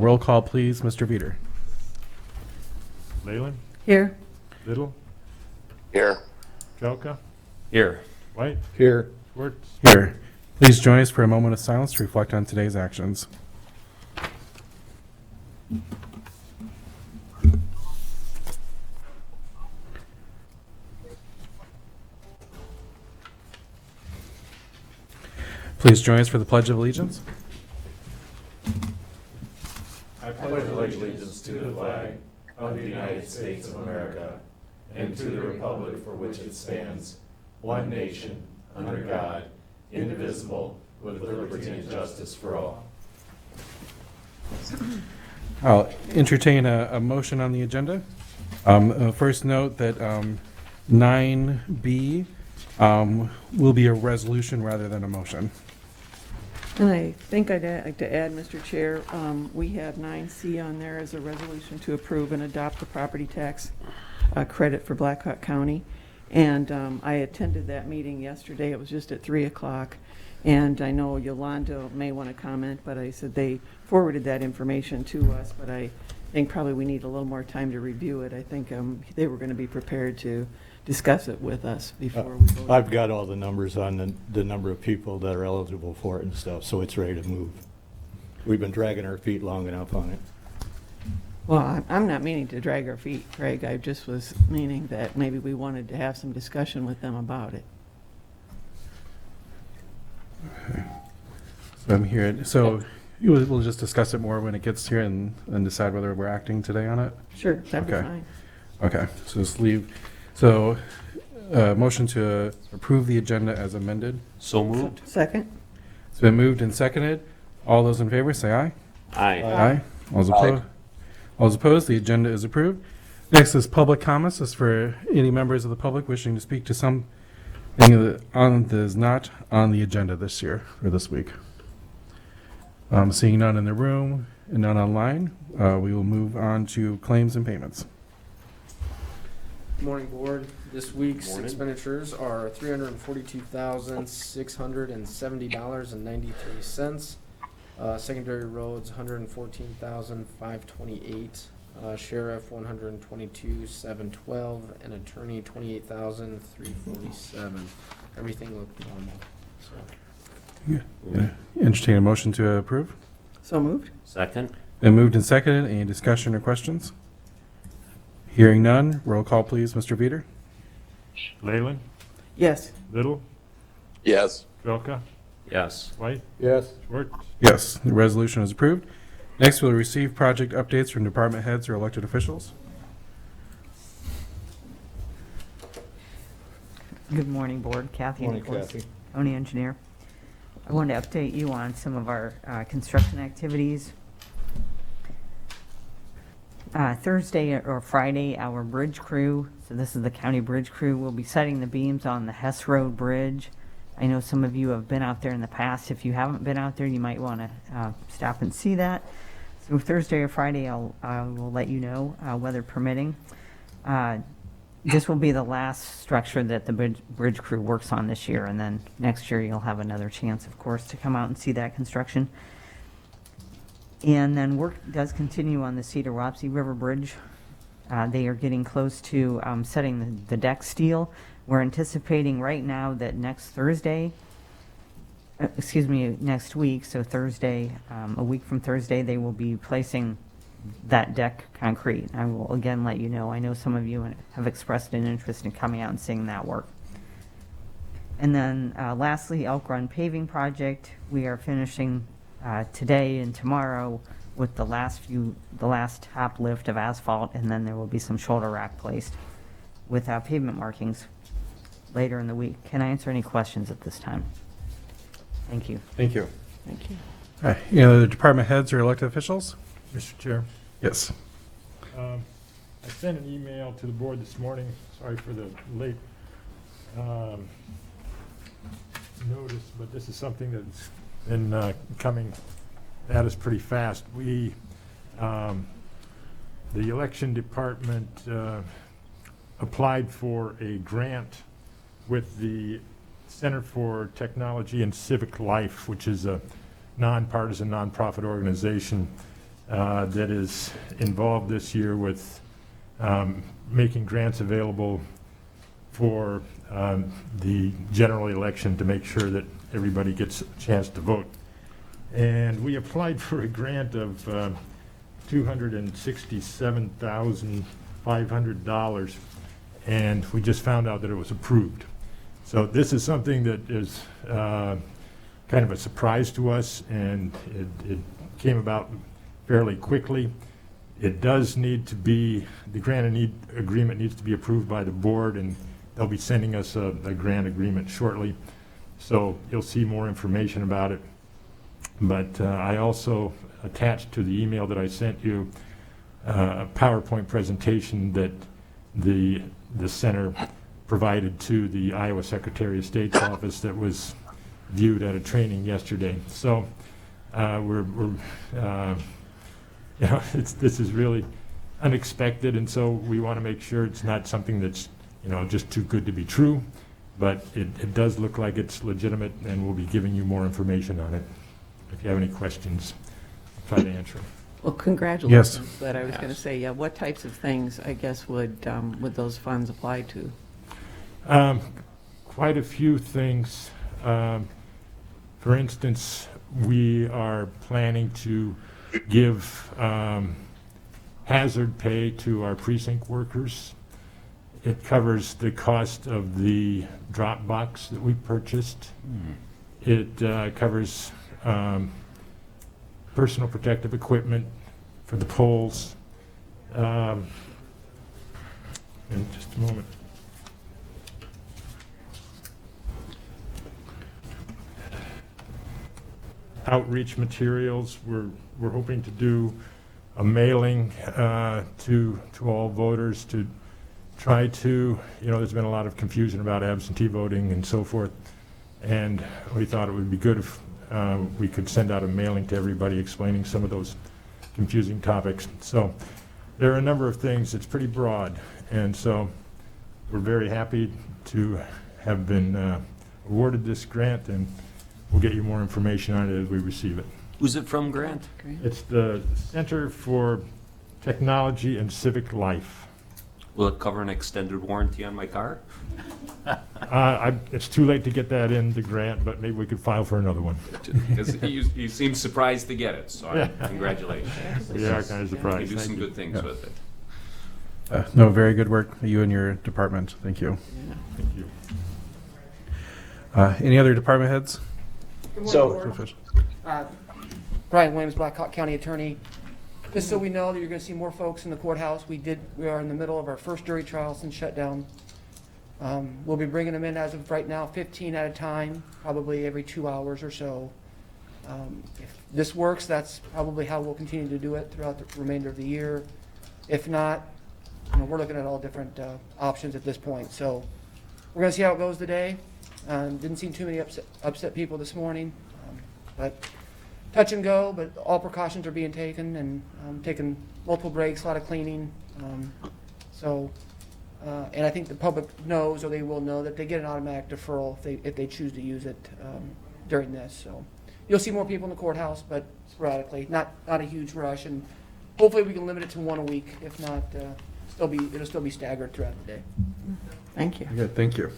Roll call, please, Mr. Veeder. Leyland, Here. Little, Here. Jelka, Here. White, Here. Schwartz. Here. Please join us for a moment of silence to reflect on today's actions. Please join us for the Pledge of Allegiance. I pledge allegiance to the flag of the United States of America and to the republic for which it stands, one nation, under God, indivisible, with liberty and justice for all. I'll entertain a motion on the agenda. First note that 9B will be a resolution rather than a motion. And I think I'd like to add, Mr. Chair, we have 9C on there as a resolution to approve and adopt the property tax credit for Blackhawk County. And I attended that meeting yesterday. It was just at 3 o'clock. And I know Yolanda may want to comment, but I said they forwarded that information to us, but I think probably we need a little more time to review it. I think they were going to be prepared to discuss it with us before we vote. I've got all the numbers on the number of people that are eligible for it and stuff, so it's ready to move. We've been dragging our feet long enough on it. Well, I'm not meaning to drag our feet, Craig. I just was meaning that maybe we wanted to have some discussion with them about it. So I'm here. So we'll just discuss it more when it gets here and decide whether we're acting today on it. Sure, that'd be Okay. fine. Okay, so just leave. So motion to approve the agenda as amended. So moved. Second? It's been moved and seconded. All those in favor, say aye. Aye. Aye. All those opposed? All those opposed, the agenda is approved. Next is public comments. This is for any members of the public wishing to speak to something that is not on the agenda this year or this week. Seeing none in the room and none online, we will move on to claims and payments. Morning, Board. This week's Morning. expenditures are $342,670.93. Secondary roads, $114,528. Sheriff, $122,712, and attorney, $28,347. Everything looked normal. So, Entertain a motion to approve. So moved? Second. Been moved and seconded. Any discussion or questions? Hearing none, roll call, please, Mr. Veeder. Leyland, Yes. Little, Yes. Jelka, Yes. White, Yes. Schwartz. Yes, the resolution is approved. Next, we'll receive project updates from department heads or elected officials. Good morning, Board. Kathy Morning, Nicholas, Kathy. County Engineer. I want to update you on some of our construction activities. Thursday or Friday, our bridge crew, so this is the county bridge crew, will be setting the beams on the Hess Road Bridge. I know some of you have been out there in the past. If you haven't been out there, you might want to stop and see that. So Thursday or Friday, I will let you know, weather permitting. This will be the last structure that the bridge crew works on this year, and then next year you'll have another chance, of course, to come out and see that construction. And then work does continue on the Cedar Wapsie River Bridge. They are getting close to setting the deck steel. We're anticipating right now that next week, so Thursday, a week from Thursday, they will be placing that deck concrete. I will again let you know. I know some of you have expressed an interest in coming out and seeing that work. And then lastly, Elk Run paving project. We are finishing today and tomorrow with the last top lift of asphalt, and then there will be some shoulder rack placed with pavement markings later in the week. Can I answer any questions at this time? Thank you. Thank you. Thank you. Any other department heads or elected officials? Mr. Chair, Yes. I sent an email to the board this morning. Sorry for the late notice, but this is something that's been coming at us pretty fast. The election department applied for a grant with the Center for Technology and Civic Life, which is a nonpartisan, nonprofit organization. that is involved this year with making grants available for the general election to make sure that everybody gets a chance to vote. And we applied for a grant of $267,500, and we just found out that it was approved. So this is something that is kind of a surprise to us, and it came about fairly quickly. It does need to be, the grant agreement needs to be approved by the board, and they'll be sending us a grant agreement shortly. So you'll see more information about it. But I also attached to the email that I sent you a PowerPoint presentation that the center provided to the Iowa Secretary of State's office that was viewed at a training yesterday. So this is really unexpected, and so we want to make sure it's not something that's just too good to be true, but it does look like it's legitimate, and we'll be giving you more information on it. If you have any questions, I'll try to answer them. Well, congratulations. Yes. But I was going to say, yeah, what types of things, I guess, would those funds apply to? Quite a few things. For instance, we are planning to give hazard pay to our precinct workers. It covers the cost of the drop box that we purchased. It covers personal protective equipment for the polls. In just a moment. Outreach materials, we're hoping to do a mailing to all voters to try to, there's been a lot of confusion about absentee voting and so forth, and we thought it would be good if we could send out a mailing to everybody explaining some of those confusing topics. So there are a number of things. It's pretty broad, and so we're very happy to have been awarded this grant, and we'll get you more information on it as we receive it. Who's it from, Grant? Great. It's the Center for Technology and Civic Life. Will it cover an extended warranty on my car? It's too late to get that in the grant, but maybe we could file for another one. Because you seem surprised to get it, so congratulations. We are kind of You surprised. do Thank some you. good things Yeah. with it. No, very good work, you and your department. Thank you. Yeah. Thank you. Any other department heads? So, Brian Williams, Black Hawk County Attorney. Just so we know that you're going to see more folks in the courthouse, we are in the middle of our first jury trial since shutdown. We'll be bringing them in as of right now, 15 at a time, probably every 2 hours or so. If this works, that's probably how we'll continue to do it throughout the remainder of the year. If not, we're looking at all different options at this point. So we're going to see how it goes today. Didn't see too many upset people this morning, but touch and go, but all precautions are being taken, and taking multiple breaks, a lot of cleaning. And I think the public knows, or they will know, that they get an automatic deferral if they choose to use it during this. So you'll see more people in the courthouse, but sporadically, not a huge rush, and hopefully we can limit it to one a week. If not, it'll still be staggered throughout the day. Thank you. Good, thank you.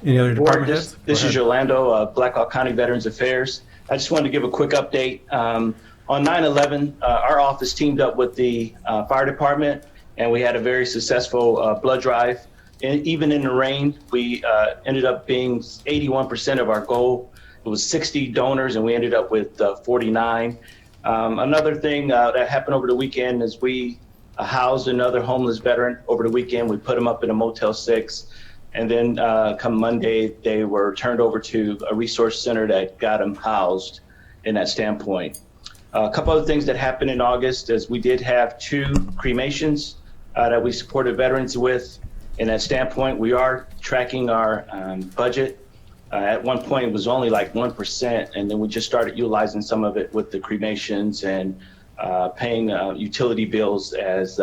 Any other Board, department heads? this is Yolando, Black Hawk County Veterans Affairs. I just wanted to give a quick update. On 9/11, our office teamed up with the fire department, and we had a very successful blood drive. And even in the rain, we ended up being 81% of our goal. It was 60 donors, and we ended up with 49. Another thing that happened over the weekend is we housed another homeless veteran over the weekend. We put him up in a Motel 6. And then come Monday, they were turned over to a resource center that got them housed in that standpoint. A couple other things that happened in August is we did have 2 cremations that we supported veterans with. In that standpoint, we are tracking our budget. At one point, it was only like 1%, and then we just started utilizing some of it with the cremations and paying utility bills as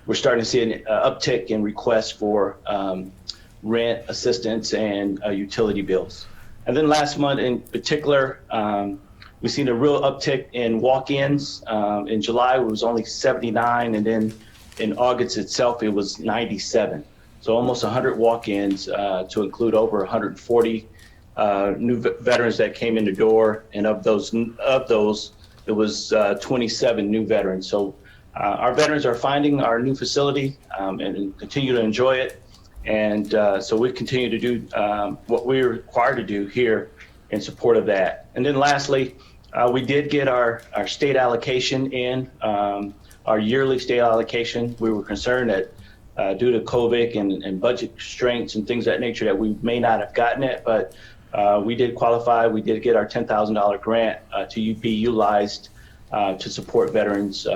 we're starting to see an uptick in requests for rent assistance and utility bills. And then last month in particular, We've seen a real uptick in walk-ins. In July, it was only 79, and then in August itself, it was 97. So almost 100 walk-ins to include over 140 new veterans that came in the door, and of those, it was 27 new veterans. So our veterans are finding our new facility and continue to enjoy it. And so we continue to do what we're required to do here in support of that. And then lastly, we did get our state allocation in, our yearly state allocation. We were concerned that due to COVID and budget constraints and things of that nature that we may not have gotten it, but we did qualify. We did get our $10,000 grant to be utilized to support veterans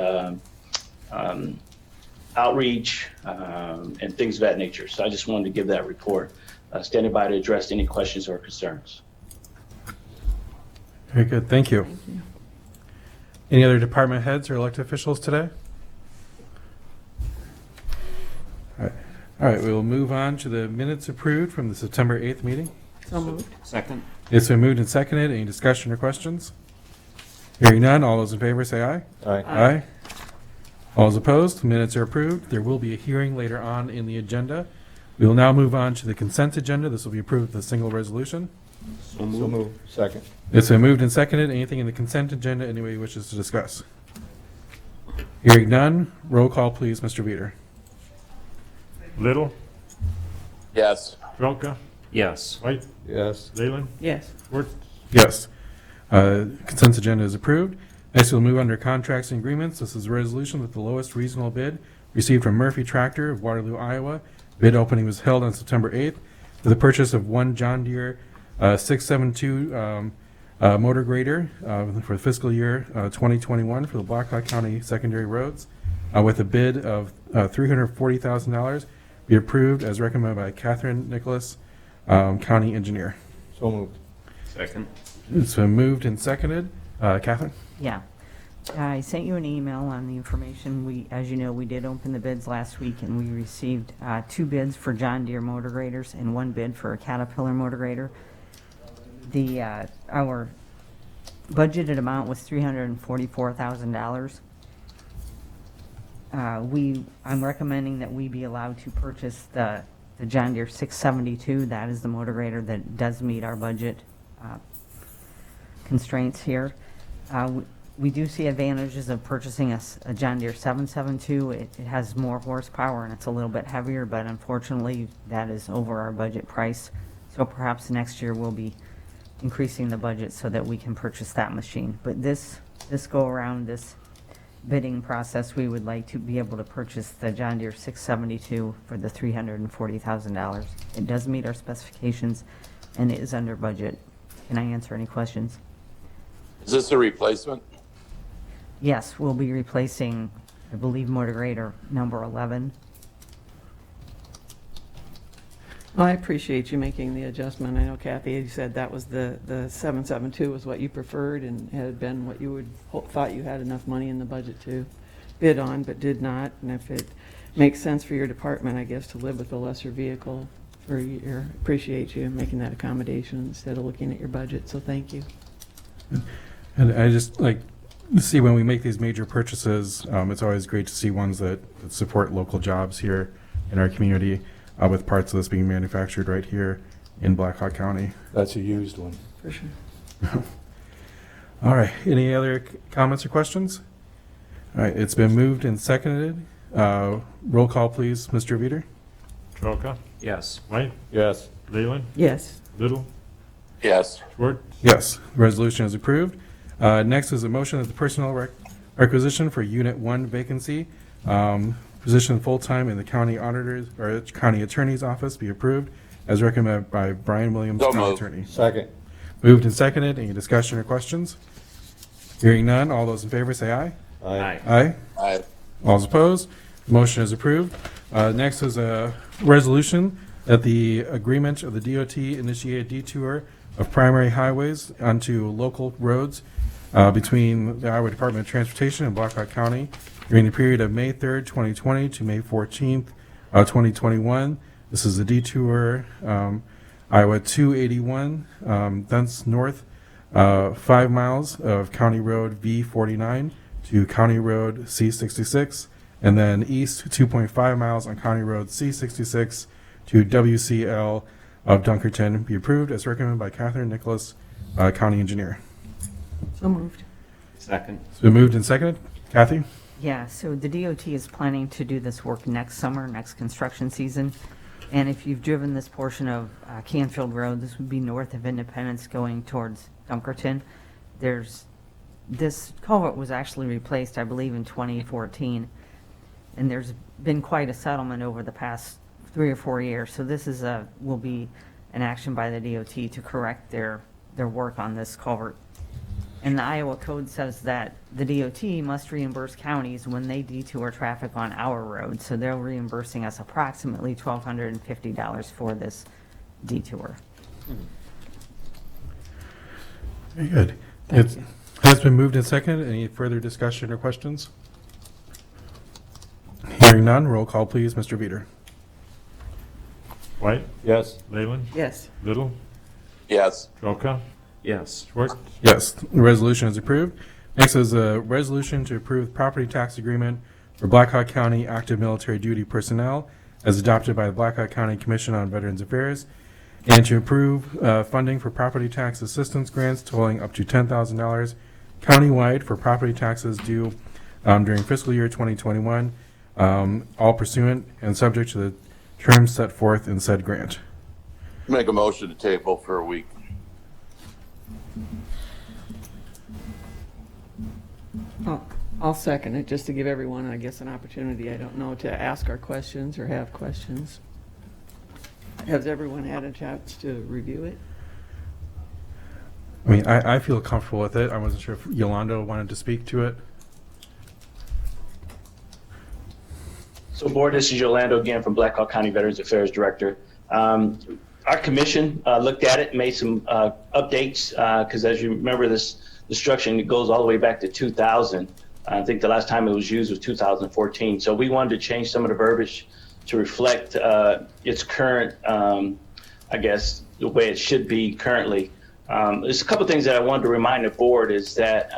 outreach and things of that nature. So I just wanted to give that report. Standing by to address any questions or concerns. Very good, thank you. Thank you. Any other department heads or elected officials today? All right, we will move on to the minutes approved from the September 8th meeting. So moved. Second. It's been moved and seconded. Any discussion or questions? Hearing none, all those in favor say aye. Aye. Aye. All those opposed, minutes are approved. There will be a hearing later on in the agenda. We will now move on to the consent agenda. This will be approved with a single resolution. So moved. Second. It's been moved and seconded. Anything in the consent agenda anybody wishes to discuss? Hearing none, roll call please, Mr. Veeder. Little, Yes. Trelka, Yes. White, Yes. Leyland, Yes. Schwartz. Yes. Consent agenda is approved. Next, we'll move under contracts and agreements. This is a resolution with the lowest reasonable bid received from Murphy Tractor of Waterloo, Iowa. Bid opening was held on September 8th for the purchase of one John Deere 672 motor grader for fiscal year 2021 for the Blackhawk County secondary roads with a bid of $340,000 be approved as recommended by Catherine Nicholas, County Engineer. So moved. Second. It's been moved and seconded. Catherine? Yeah. I sent you an email on the information. We, as you know, we did open the bids last week, and we received 2 bids for John Deere motor graders and 1 bid for a Caterpillar motor grader. Our budgeted amount was $344,000. I'm recommending that we be allowed to purchase the John Deere 672. That is the motor grader that does meet our budget constraints here. We do see advantages of purchasing a John Deere 772. It has more horsepower and it's a little bit heavier, but unfortunately that is over our budget price. So perhaps next year we'll be increasing the budget so that we can purchase that machine. But this go around, this bidding process, we would like to be able to purchase the John Deere 672 for the $340,000. It does meet our specifications and it is under budget. Can I answer any questions? Is this a replacement? Yes, we'll be replacing, I believe, motor grader number 11. Well, I appreciate you making the adjustment. I know Kathy, you said that was the 772 was what you preferred and had been what you would thought you had enough money in the budget to bid on, but did not. And if it makes sense for your department, I guess, to live with a lesser vehicle for a year, appreciate you making that accommodation instead of looking at your budget. So thank you. And I just like to see when we make these major purchases, it's always great to see ones that support local jobs here in our community with parts of this being manufactured right here in Blackhawk County. That's a used one. For sure. All right, any other comments or questions? All right, it's been moved and seconded. Roll call, please, Mr. Veeder. Trelka, Yes. White, Yes. Leyland, Yes. Little, Yes. Schwartz. Yes, the resolution is approved. Next is a motion that the personnel requisition for Unit 1 vacancy, position full-time in the county auditor's or county attorney's office be approved as recommended by Brian Williams, So county moved. attorney. Second. Moved and seconded. Any discussion or questions? Hearing none, all those in favor say aye. Aye. Aye. Aye. All those opposed? Motion is approved. Next is a resolution that the agreement of the DOT initiated detour of primary highways onto local roads between the Iowa Department of Transportation and Blackhawk County during the period of May 3rd, 2020 to May 14th, 2021. This is a detour, Iowa 281, thence north 5 miles of County Road V49 to County Road C66, and then east 2.5 miles on County Road C66 to WCL of Dunkerton be approved as recommended by Catherine Nicholas, County Engineer. So moved. Second. It's been moved and seconded. Kathy? Yeah, so the DOT is planning to do this work next summer, next construction season. And if you've driven this portion of Canfield Road, this would be north of Independence going towards Dunkerton. This culvert was actually replaced, I believe, in 2014. And there's been quite a settlement over the past 3 or 4 years. So this will be an action by the DOT to correct their work on this culvert. And the Iowa code says that the DOT must reimburse counties when they detour traffic on our road. So they're reimbursing us approximately $1,250 for this detour. Very good. It has been moved and seconded. Any further discussion or questions? Hearing none, roll call please, Mr. Veeder. White, Yes. Leyland, Yes. Little, Yes. Trelka, Yes. Schwartz. Yes, the resolution is approved. Next is a resolution to approve property tax agreement for Blackhawk County active military duty personnel as adopted by the Blackhawk County Commission on Veterans Affairs, and to approve funding for property tax assistance grants totaling up to $10,000 countywide for property taxes due during fiscal year 2021, all pursuant and subject to the terms set forth in said grant. Make a motion to table for a week. I'll second it, just to give everyone, I guess, an opportunity, I don't know, to ask our questions or have questions. Has everyone had a chance to review it? I mean, I feel comfortable with it. I wasn't sure if Yolanda wanted to speak to it. So Board, this is Yolando again from Blackhawk County Veterans Affairs Director. Our commission looked at it, made some updates, because as you remember, this destruction goes all the way back to 2000. I think the last time it was used was 2014. So we wanted to change some of the verbiage to reflect its current, I guess, the way it should be currently. There's a couple things that I wanted to remind the board is that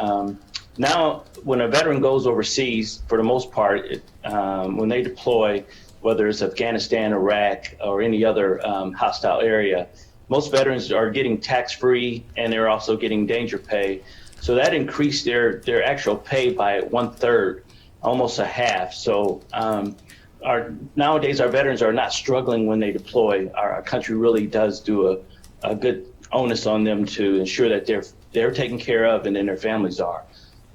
now when a veteran goes overseas, for the most part, when they deploy, whether it's Afghanistan, Iraq, or any other hostile area, most veterans are getting tax-free and they're also getting danger pay. So that increased their actual pay by 1/3, almost a half. So nowadays our veterans are not struggling when they deploy. Our country really does do a good onus on them to ensure that they're taken care of and then their families are.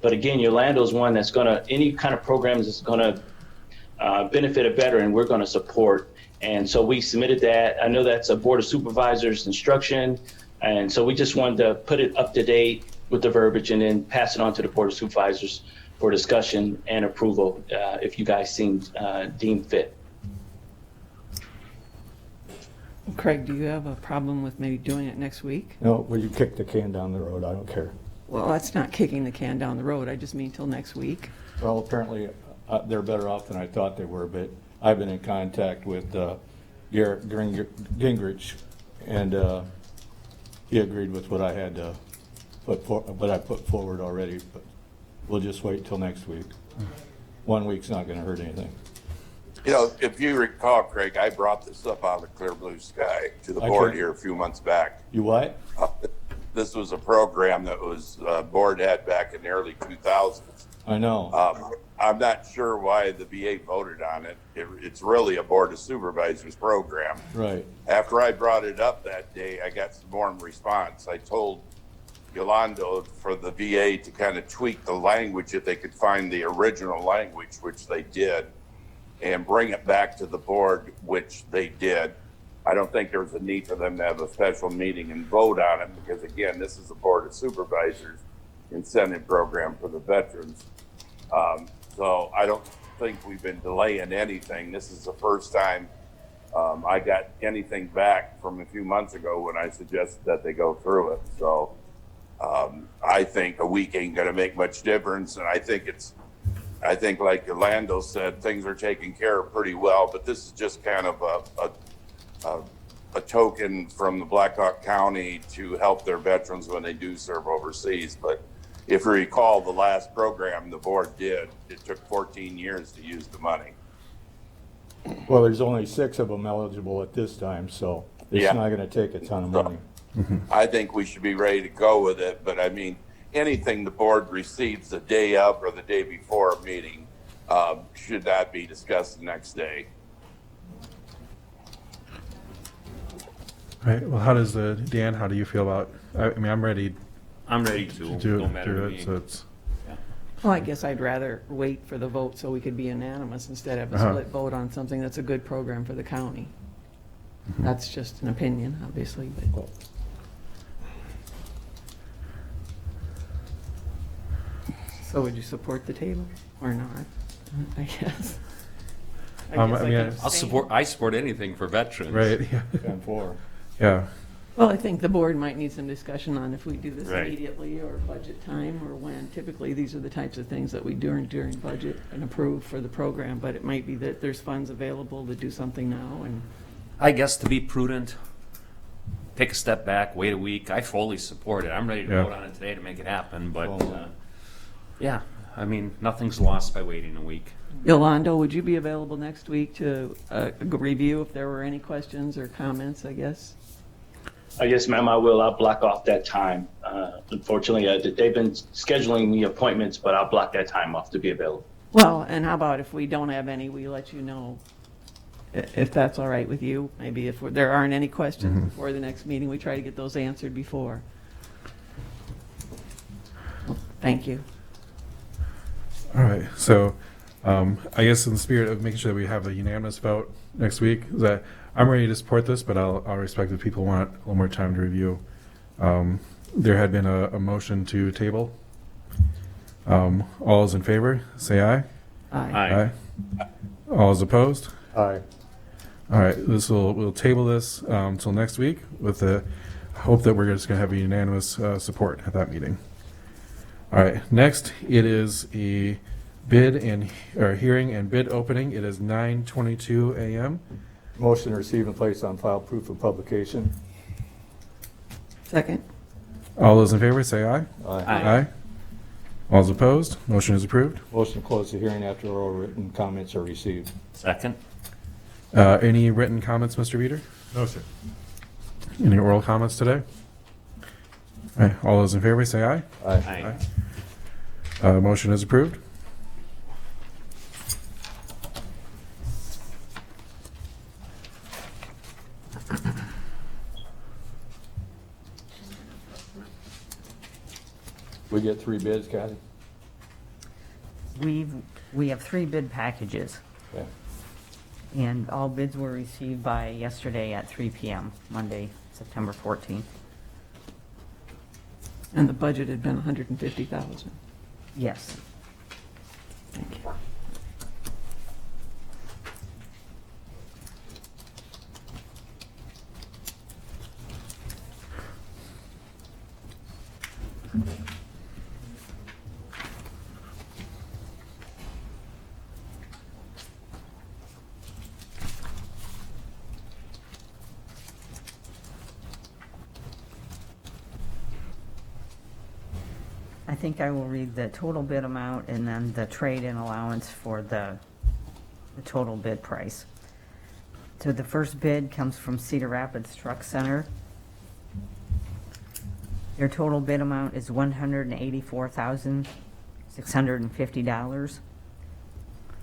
But again, Yolando is one that's gonna, any kind of programs that's gonna benefit a veteran, we're gonna support. And so we submitted that. I know that's a Board of Supervisors instruction. And so we just wanted to put it up to date with the verbiage and then pass it on to the Board of Supervisors for discussion and approval if you guys deem fit. Craig, do you have a problem with maybe doing it next week? No, well, you kick the can down the road, I don't care. Well, that's not kicking the can down the road. I just mean till next week. Well, apparently, they're better off than I thought they were, but I've been in contact with Garrett Gingrich, and he agreed with what I had to put forward already, but we'll just wait till next week. 1 week's not gonna hurt anything. You know, if you recall, Craig, I brought this up out of the clear blue sky to the board here a few months back. You what? This was a program that was board had back in the early 2000s. I know. I'm not sure why the VA voted on it. It's really a Board of Supervisors program. Right. After I brought it up that day, I got some more response. I told Yolando for the VA to kind of tweak the language if they could find the original language, which they did, and bring it back to the board, which they did. I don't think there's a need for them to have a special meeting and vote on it because, again, this is a Board of Supervisors incentive program for the veterans. So I don't think we've been delaying anything. This is the first time I got anything back from a few months ago when I suggested that they go through it. So I think a week ain't going to make much difference. And I think like Yolando said, things are taken care of pretty well, but this is just kind of a token from the Blackhawk County to help their veterans when they do serve overseas. But if you recall, the last program the board did, it took 14 years to use the money. Well, there's only 6 of them eligible at this time, so it's Yeah. not gonna take a ton of money. I think we should be ready to go with it, but I mean, anything the board receives the day of or the day before a meeting should not be discussed the next day. Right, well, how does, Dan, how do you feel about, I mean, I'm ready I'm ready to to, do don't matter to it, me. so it's, Well, I guess I'd rather wait for the vote so we could be unanimous instead of a Uh-huh. split vote on something that's a good program for the county. That's just an opinion, obviously, but. So would you support the table or not? I guess. I guess mean, can I support anything for veterans. right, yeah, 10-4. yeah. Well, I think the board might need some discussion on if we do this Right. immediately or budget time or when. Typically, these are the types of things that we do during budget and approve for the program, but it might be that there's funds available to do something now and. I guess to be prudent, take a step back, wait a week. I fully support it. I'm ready to Yeah. vote on it today to make it happen, but, Well, yeah, I mean, nothing's lost by waiting a week. Yolando, would you be available next week to review if there were any questions or comments, I guess? Yes, ma'am, I will. I'll block off that time. Unfortunately, they've been scheduling me appointments, but I'll block that time off to be available. Well, and how about if we don't have any, we let you know if that's all right with you? Maybe if there aren't any questions before the next meeting, we try to get those answered before. Thank you. All right, so I guess in the spirit of making sure that we have a unanimous vote next week, is that I'm ready to support this, but I'll respect if people want a little more time to review. There had been a motion to table. All those in favor, say aye. Aye. All those opposed? Aye. All right, we'll table this until next week with the hope that we're just going to have a unanimous support at that meeting. All right, next it is a hearing and bid opening. It is 9:22 a.m. Motion to receive and place on file proof of publication. Second? All those in favor say aye. Aye. All those opposed? Motion is approved. Motion to close the hearing after oral written comments are received. Second? Any written comments, Mr. Reader? No, sir. Any oral comments today? All right, all those in favor say aye. Aye. Motion is approved. We get 3 bids, Kathy? We have 3 bid packages, Okay. and all bids were received by yesterday at 3 PM, Monday, September 14th. And the budget had been 150,000. Yes. Thank you. I think I will read the total bid amount and then the trade-in allowance for the total bid price. So the first bid comes from Cedar Rapids Truck Center. Their total bid amount is $184,650.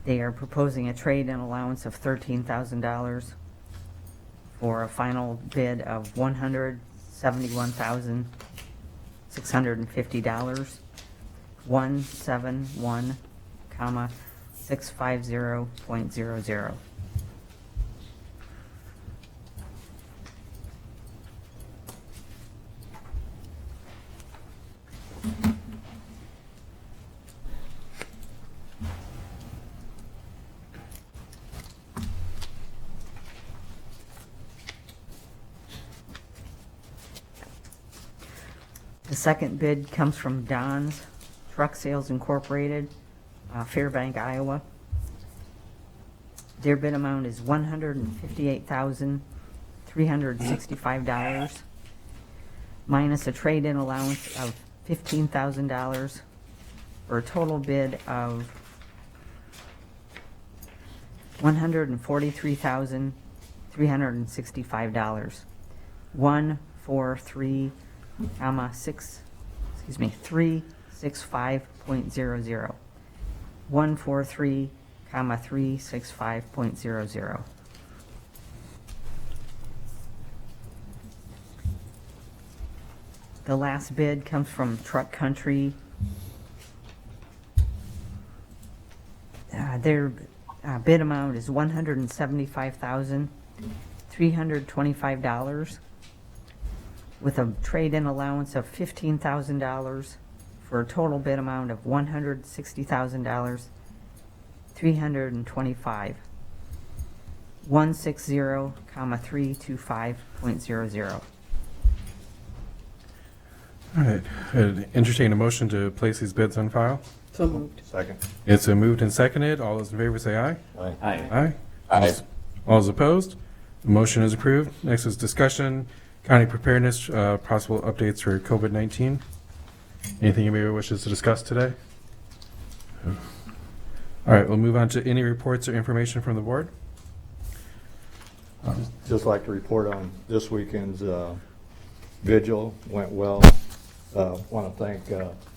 They are proposing a trade-in allowance of $13,000 for a final bid of $171,650. 171, 650.00. The second bid comes from Don's Truck Sales Incorporated, Fairbank, Iowa. Their bid amount is $158,300. $365, minus a trade-in allowance of $15,000, for a total bid of $143,365. 143, 365.00. 143, 365.00. The last bid comes from Truck Country. Their bid amount is $175,325, with a trade-in allowance of $15,000, for a total bid amount of $160,000, 325. 160,325.00. All right, I'd entertain a motion to place these bids on file. So moved. Second. It's been moved and seconded. All those in favor say aye. Aye. Aye. Aye. All those opposed? The motion is approved. Next is discussion, county preparedness, possible updates for COVID-19. Anything anybody wishes to discuss today? All right, we'll move on to any reports or information from the board. Just like to report on this weekend's vigil, went well. Want to thank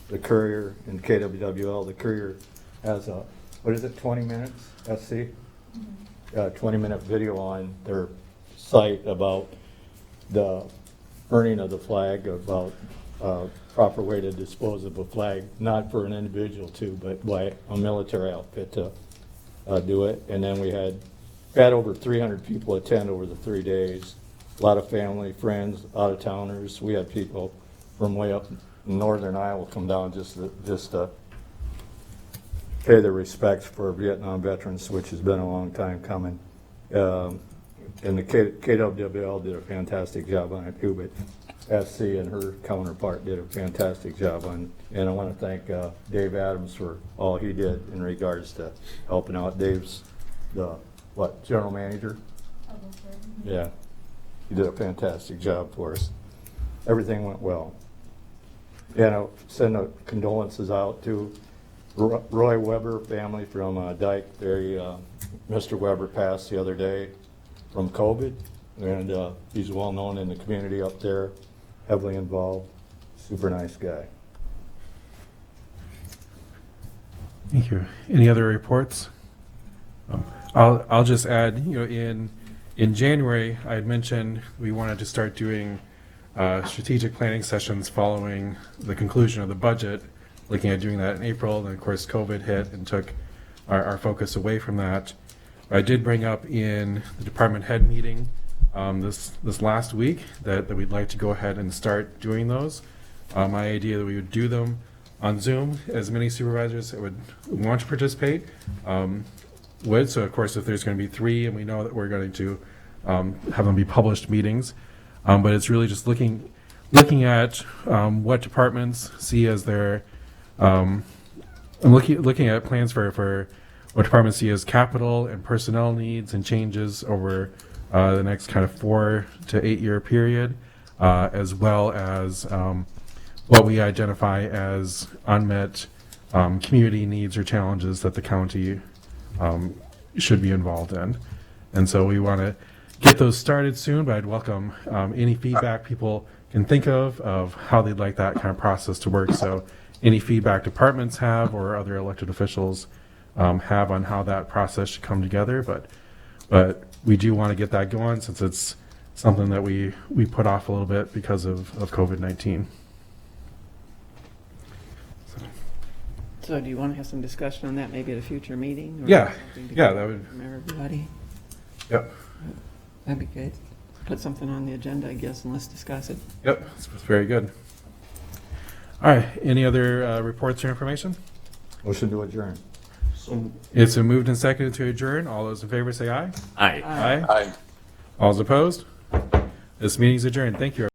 the Courier and KWWL. The Courier has a, 20 minutes, SC? 20-minute video on their site about the burning of the flag, about proper way to dispose of a flag, not for an individual too, but by a military outfit to do it. And then we had over 300 people attend over the 3 days. A lot of family, friends, out-of-towners. We had people from way up in northern Iowa come down just to pay their respects for Vietnam veterans, which has been a long time coming. And the KWWL did a fantastic job on it too, but SC and her counterpart did a fantastic job on, and I want to thank Dave Adams for all he did in regards to helping out. Dave's the, general manager? Yeah, he did a fantastic job for us. Everything went well. And I'll send condolences out to Roy Weber family from Dyke. Mr. Weber passed the other day from COVID, and he's well known in the community up there, heavily involved, super nice guy. Thank you. Any other reports? I'll just add, in January, I had mentioned we wanted to start doing strategic planning sessions following the conclusion of the budget, looking at doing that in April, and of course COVID hit and took our focus away from that. I did bring up in the department head meeting this last week that we'd like to go ahead and start doing those. My idea that we would do them on Zoom, as many supervisors that would want to participate would. So of course, if there's going to be 3, and we know that we're going to have them be published meetings, but it's really just looking at what departments see as their looking at plans for what departments see as capital and personnel needs and changes over the next kind of 4 to 8 year period, as well as what we identify as unmet community needs or challenges that the county should be involved in. And so we want to get those started soon, but I'd welcome any feedback people can think of how they'd like that kind of process to work. So any feedback departments have or other elected officials have on how that process should come together. But we do want to get that going, since it's something that we put off a little bit because of COVID-19. So do you want to have some discussion on that maybe at a future meeting? Or Yeah, something to yeah, get that would. From everybody? Yep, That'd be good. Put something on the agenda, I guess, and let's discuss it. yep, it's very good. All right, any other reports or information? Motion to adjourn. It's been moved and seconded to adjourn. All those in favor say aye. Aye. Aye. All those opposed? This meeting is adjourned. Thank you.